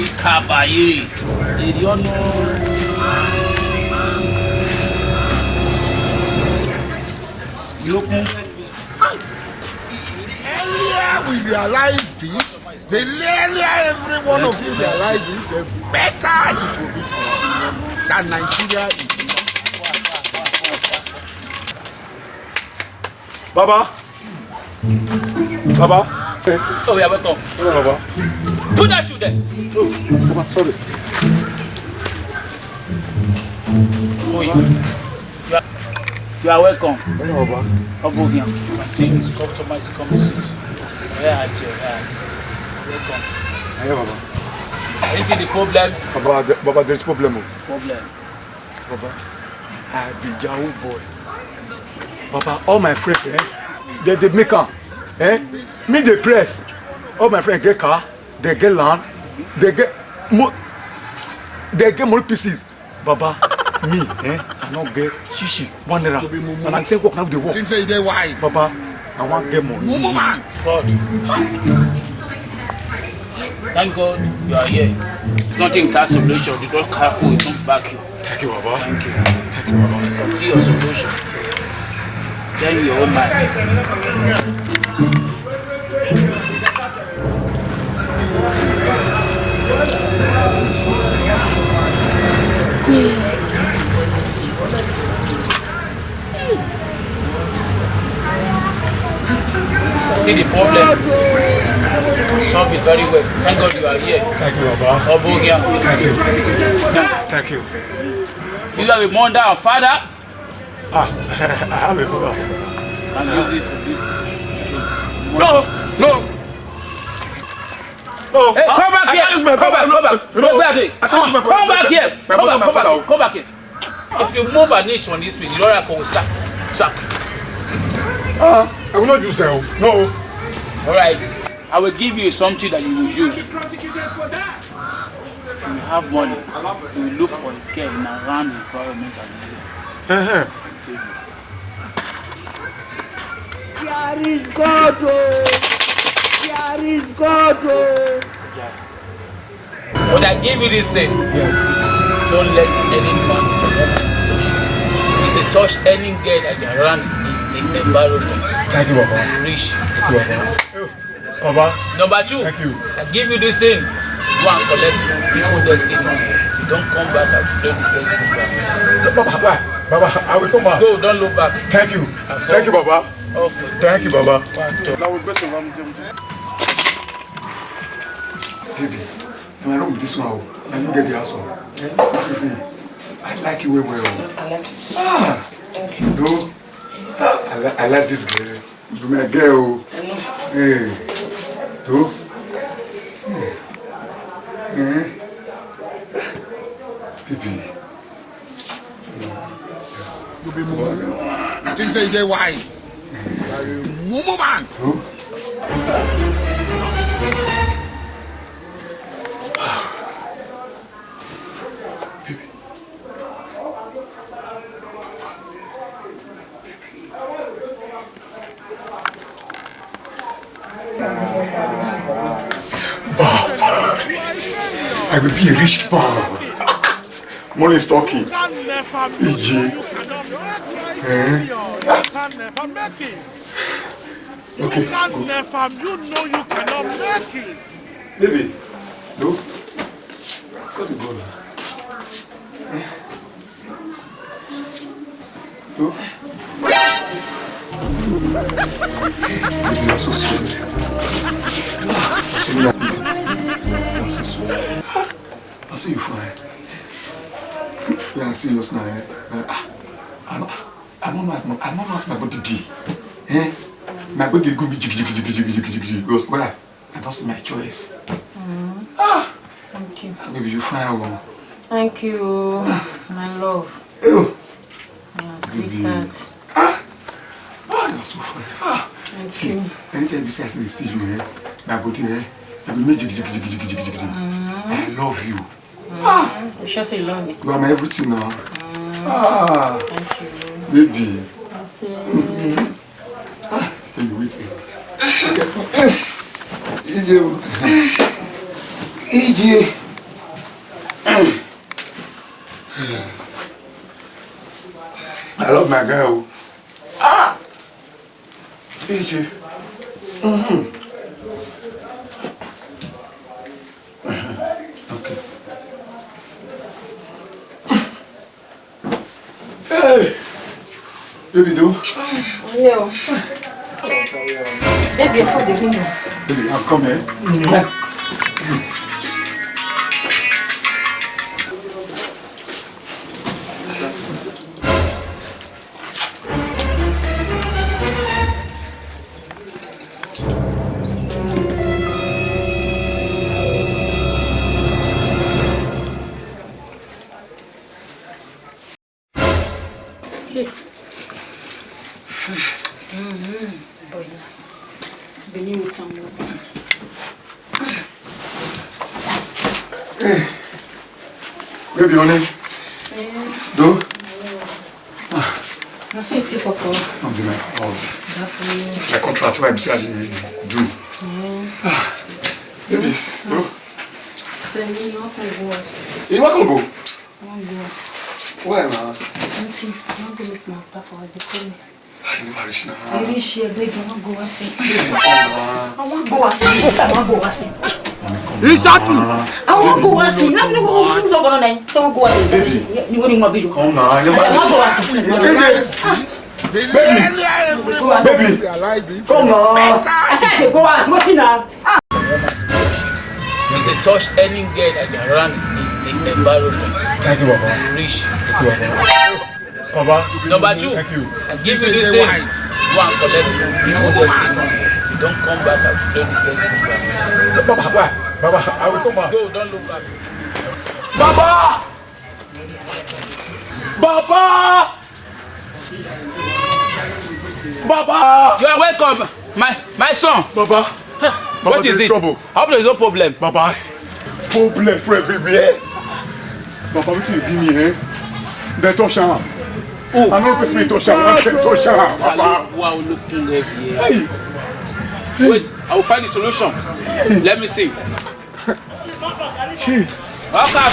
Kabaye. Earlier we realize this, the earlier every one of you realizes, the better it will be for us than Nigeria is. Baba. Oh, yeah, welcome. Hello, Baba. Put that shoe there. Oh, Baba, sorry. Oh, you are welcome. Hello, Baba. Obogian. My sin is compromised commissions. Yeah, welcome. Hello, Baba. Anything the problem? Baba, there's problem. Problem. Baba, I be Yahoo boy. Baba, all my friends, they make car. Me they press. All my friends get car, they get land, they get more pieces. Baba, me, I don't get shishi, 1 naira. And I say, what now they work? Since they wise. Baba, I want get money. God. Thank God you are here. It's nothing that solution. You don't careful, you don't back you. Thank you, Baba. Thank you. Thank you, Baba. See your solution. Then your own mind. See the problem. Solve it very well. Thank God you are here. Thank you, Baba. Obogian. Thank you. Thank you. You have a mother and father? I have a brother. Can use this for this. No. Hey, come back here. Come back. Come back here. Come back here. If you move an inch on this place, the lawyer will start. I will not use them. No. All right. I will give you something that you will use. You have money. You will look for a girl in around the environment and area. Here is God, here is God. When I give you this thing, don't let any man touch any girl that is around the environment. Thank you, Baba. You reach. Thank you, Baba. Number 2, Thank you. I give you this thing. Go and collect people's destiny. If you don't come back, I will play the destiny back. Baba, I will come back. Go, don't look back. Thank you. Thank you, Baba. Thank you, Baba. Baby, I don't this one. I don't get the answer. I like you well. I like it. Thank you. No, I like this girl. You my girl. Hey, do. Baby. You be moving. I think they wise. Move man. I will be a rich man. Money is talking. You can never make it. You can never make it. Okay. You can never, you know you cannot make it. Baby, no. Cut the ball. No. Baby, you're so sweet. I see you fine. Yeah, I'm serious now. I don't know how my body be. My body is going to be jiggy. Because why? And that's my choice. Thank you. Maybe you find one. Thank you, my love. Oh. Sweetheart. You're so fine. Thank you. Anytime you say I see the stage, my body, I will make jiggy. I love you. You should say love me. You are my everything now. Thank you. Baby. I say. Baby, wait. EJ. I love my girl. Ah! Easy. Okay. Hey! Baby, do? Yeah. Baby, for the window. Baby, I'll come here. Baby, honey. Do? I say it's for call. I'm doing my contract, what I'm saying, do. Baby, do? You want to go? Why, ma? I'm going to make my papa the call. I'm embarrassed now. I wish you beg you want to go see. I want to go see. I want to go see. Exactly. I want to go see. I'm not going to go on. So go see. You want to go? Come now. I want to go see. Baby, come now. I said go see. What now? It's a touch any girl that they around the environment. Thank you, Papa. Rich. Papa. Number 2, Thank you. I give you this thing. Go and collect the whole destiny. If you don't come back, I'll play the destiny back. Papa, why? Papa, I will come back. Go, don't look back. Papa! Papa! Papa! You are welcome, my son. Papa! What is it? Trouble. I hope there is no problem. Papa! Problem for everywhere. Papa, what you give me, eh? The Toshan. Oh. I'm not going to Toshan. I'm saying Toshan. Papa! Wow, looking heavy. Hey! Wait, I will find the solution. Let me see. Chi! I'll come.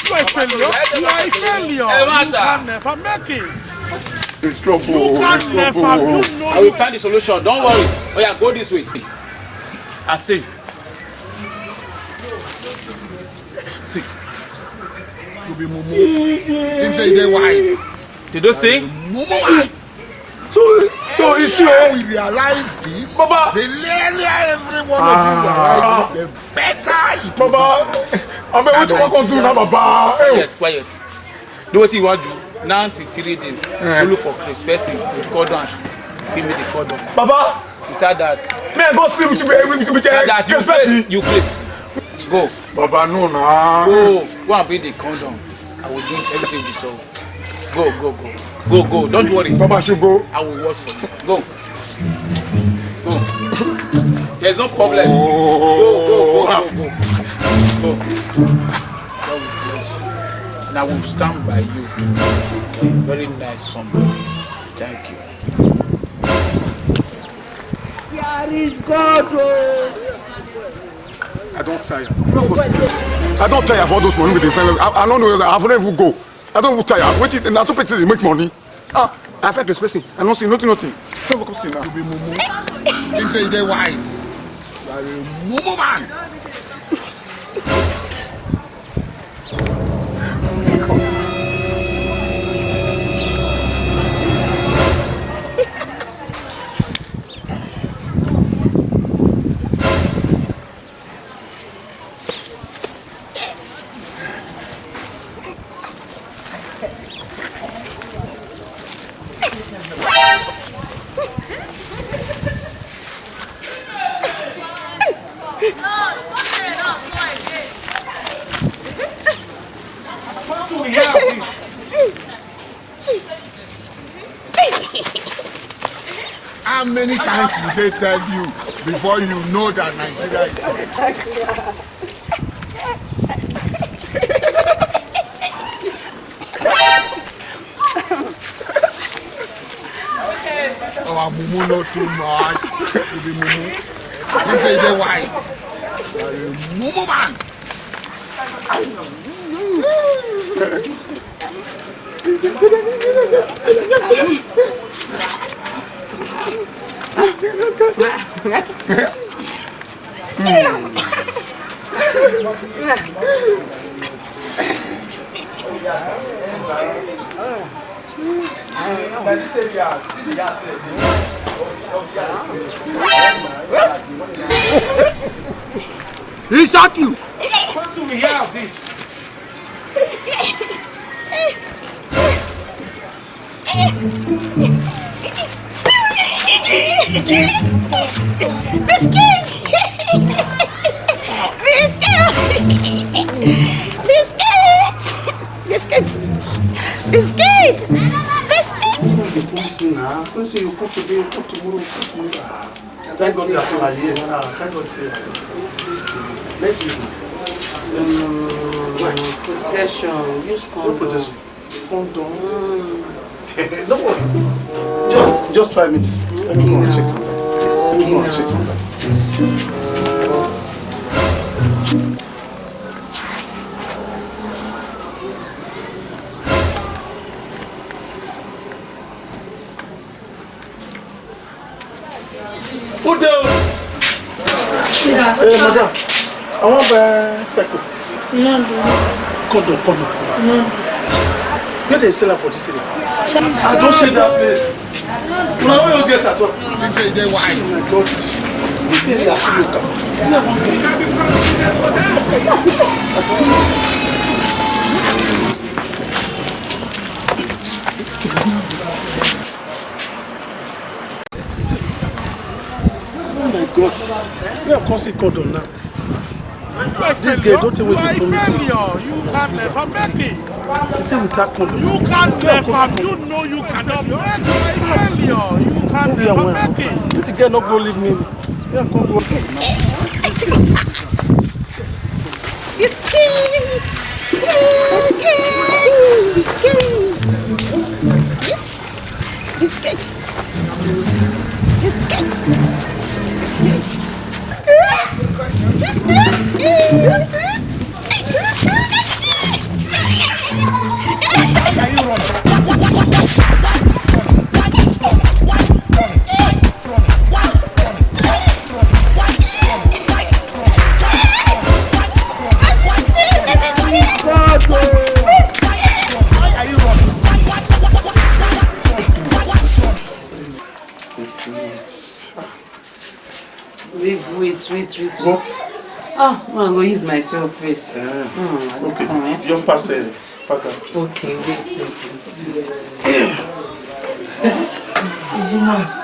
You are a failure. You are a failure. Hey, You Martha. can never make it. It's trouble. You It's can never. trouble. You I know. will find the solution. Don't worry. Oh yeah, go this way. I see. See. You be mumu. Things say they wise. Did you see? Mumu. So it's When you. we realize this, Papa. the earlier every one of you realize it, the better it will Papa! I'm going to work on do now, Papa. Hey. Quiet. Do what you want to do. Now until 3 days. Go look for Chris person with condom. Give me the condom. Papa! Without that, Man, go sleep with you. you please. Go. Papa, no, nah. Go and bring the condom. I will do everything will be solved. Go. Don't worry. Papa should go. I will work for you. Go. There's no problem. Go. And I will stand by you. Very nice somebody. Thank you. I don't tire. I don't tire for all those money with the friends. I don't know. I don't even go. I don't even tire. Wait, and that's what they make money. I affect this person. I don't see nothing. Don't come see now. be mumu. Things say they wise. You are a mumu man. How many times did they tell you before you know that Nigeria is our mumu not too much. You be mumu. I think say they wise. You are a mumu man. He shot you. What do we hear of this? Thank God that you are here. Thank God you are here. Let me protection. Use condom. protection. Condom. Don't worry. Just 5 minutes. Let me go and check on that. Yes. Let me go and check on that. Yes. Hey, madam, I want to buy cycle. No. Condom. Where they sell her for this area? I don't share that place. Now where you get at all? Oh my God. This area actually local. We have one person. Oh my God. We have constant condom now. This girl don't tell me to promise me. You can never make it. You say without condom. You can never. You know you cannot make it. You can never make it. The girl not go leave me. Yeah, come go. Wait. Ah, I'm going to use myself first. Okay, you pass it. Okay, wait. See it. Juma.